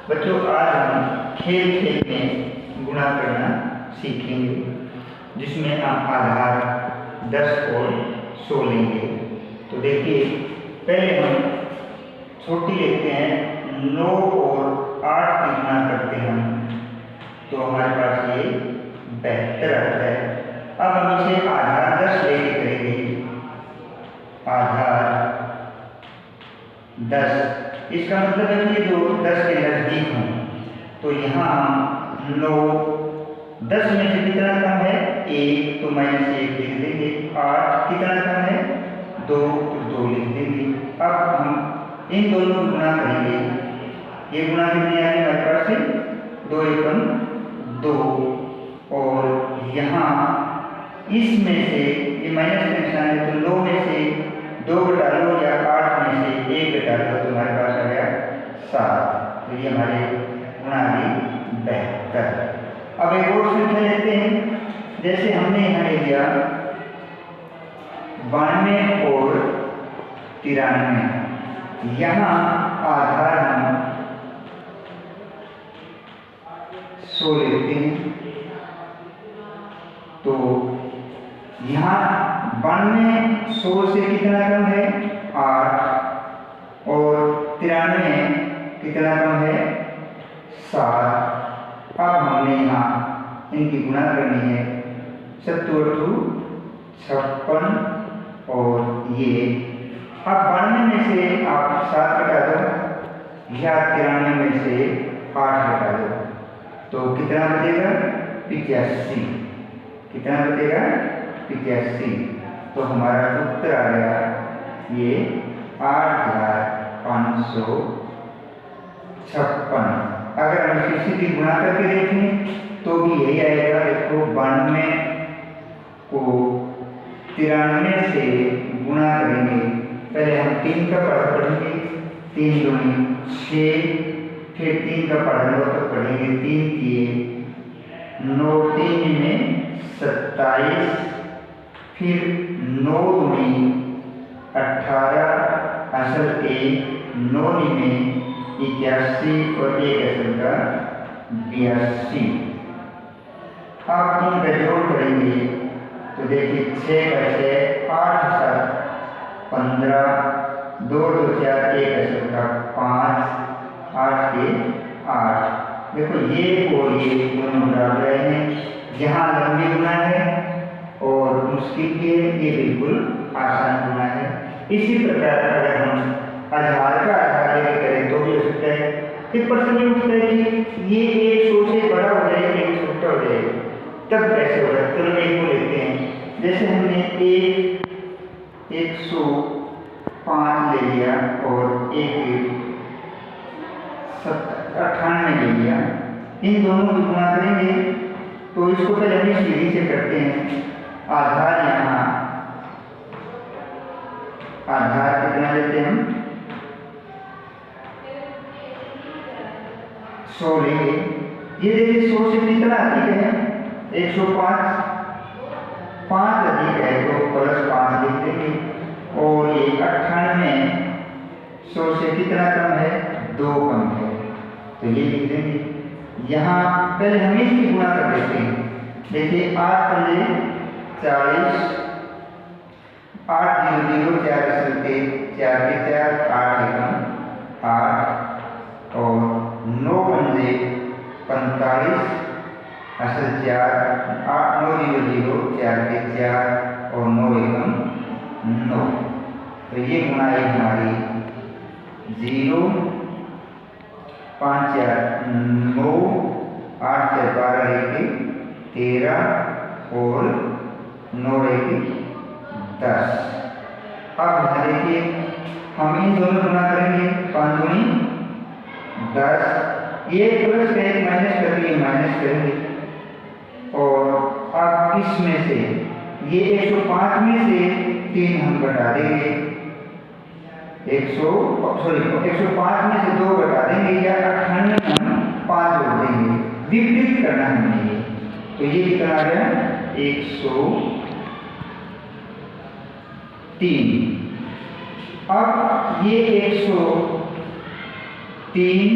बच्चों, आज हम खेल खेल में गुणा करना सीखेंगे, जिसमें हम आधार 10 और 100 लेंगे। तो देखिए, पहले हम छोटी लेते हैं, 9 और 8 की गुणा करते हैं हम, तो हमारे पास ये 72 आता है। अब हम इसे आधार 10 लेके करेंगे, आधार 10। इसका मतलब है कि जो 10 के नजदीक हों, तो यहाँ हम 9, 10 में से कितना कम है 1, तो -1 लिख देंगे। 8 कितना कम है 2, तो 2 लिख देंगे। अब हम इन दोनों को गुणा करेंगे, ये गुणा कितनी आएगी हमारे पास से 2 एकम 2, और यहाँ इसमें से ये माइनस का निशान है, तो 9 में से 2 घटा लो या 8 में से 1 घटा लो, तो हमारे पास आ गया 7। तो ये हमारे गुणा आ गई 72। अब एक और संख्या लेते हैं, जैसे हमने यहाँ ले लिया 92 और 93। यहाँ आधार हम 100 लेते हैं, तो यहाँ 92 100 से कितना कम है 8, और 93 कितना कम है 7। अब हमने यहाँ इनकी गुणा करनी है, 7 × 56, और ये अब 92 में से आप 7 घटा दो या 93 में से 8 घटा दो, तो कितना बचेगा 85। कितना बचेगा 85। तो हमारा उत्तर आ गया ये 8556। अगर हम इसे सीधी गुणा करके देखें तो भी यही आएगा। देखो 92 को 93 से गुणा करेंगे, पहले हम 3 का पढ़ पढ़ेंगे, 3 दूनी 6, फिर 3 का पढ़ लो तो पढ़ेंगे 3 किए 9, 3 में 27, फिर 9 दूनी 18, असल 1, 9 में 81 और 1 असल का 82। अब इनका जोड़ करेंगे तो देखिए 6 का 6, 8 7 15, 2 2 4, 1 असल का 5, 8 के 8। देखो ये और ये दोनों बराबर रहे हैं, जहाँ लंबी गुणा है और मुश्किल भी है, ये बिल्कुल आसान गुणा है। इसी प्रकार अगर हम आधार का आधार लेकर करें तो भी हो सकता है। फिर प्रश्न ये उठता है कि ये 100 से बड़ा हो जाए, 1 छोटा हो जाए, तब कैसे होगा। चलो एक को लेते हैं, जैसे हमने 105 ले लिया और 98 ले लिया, इन दोनों की गुणा करेंगे तो इसको पहले हम सीधी से करते हैं। आधार यहाँ आधार कितना लेते हैं हम 100 लेंगे। ये देखिए 100 से कितना अधिक है 105, 5 अधिक है तो +5 लिख देंगे, और ये 98 100 से कितना कम है 2 कम है, तो ये लिख देंगे। यहाँ पहले हम इसकी गुणा कर देते हैं। देखिए 8 पंजे 40, 8 0 0 4 असल के 4 के 4, 8 एकम 8, और 9 पंजे 45, असल 4, 8 9 0 0 4 के 4, और 9 एकम 9। तो ये गुणा है हमारी 0 5 4 9, 8 4 12 1 13, और 9 1 10। अब देखिए हम इन दोनों गुणा करेंगे, 5 दूनी 10, ये प्लस का 1 माइनस करके माइनस करेंगे, और अब इसमें से ये 105 में से 3 हम घटा देंगे, 105 में से 2 घटा देंगे, या 98 हम 5 जोड़ देंगे। विपरीत करना है हमें ये, तो ये कितना आ गया 103। अब ये 103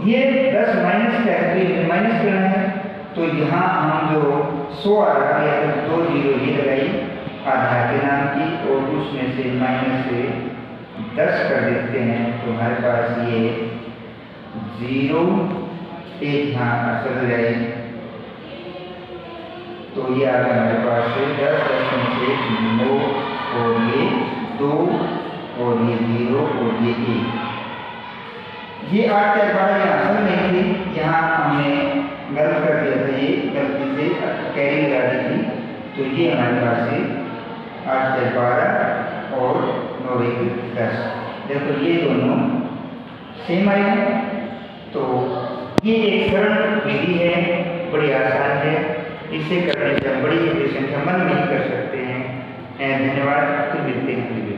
ये 10 माइनस क्या है, तो माइनस करना है, तो यहाँ हम जो 100 आ रहा है या तो 2 जीरो ये लगाई आधार के नाम की और उसमें से माइनस से 10 कर देते हैं, तो हमारे पास ये 0 एक यहाँ असर जाए, तो ये आ गया हमारे पास से 10 में से 9 और ये 2 और ये 0 और ये 1। ये 8 4 12 यहाँ असल नहीं थी, यहाँ हमने गलत कर दिया था, ये गलती से कैरी लगा दी थी, तो ये हमारे पास से 8 4 12 और 9 1 10। देखो ये दोनों सेम आए हैं, तो ये एक सरल विधि है, बड़ी आसान है, इसे करने से हम बड़ी संख्या मन नहीं कर सकते हैं। धन्यवाद, फिर मिलते हैं।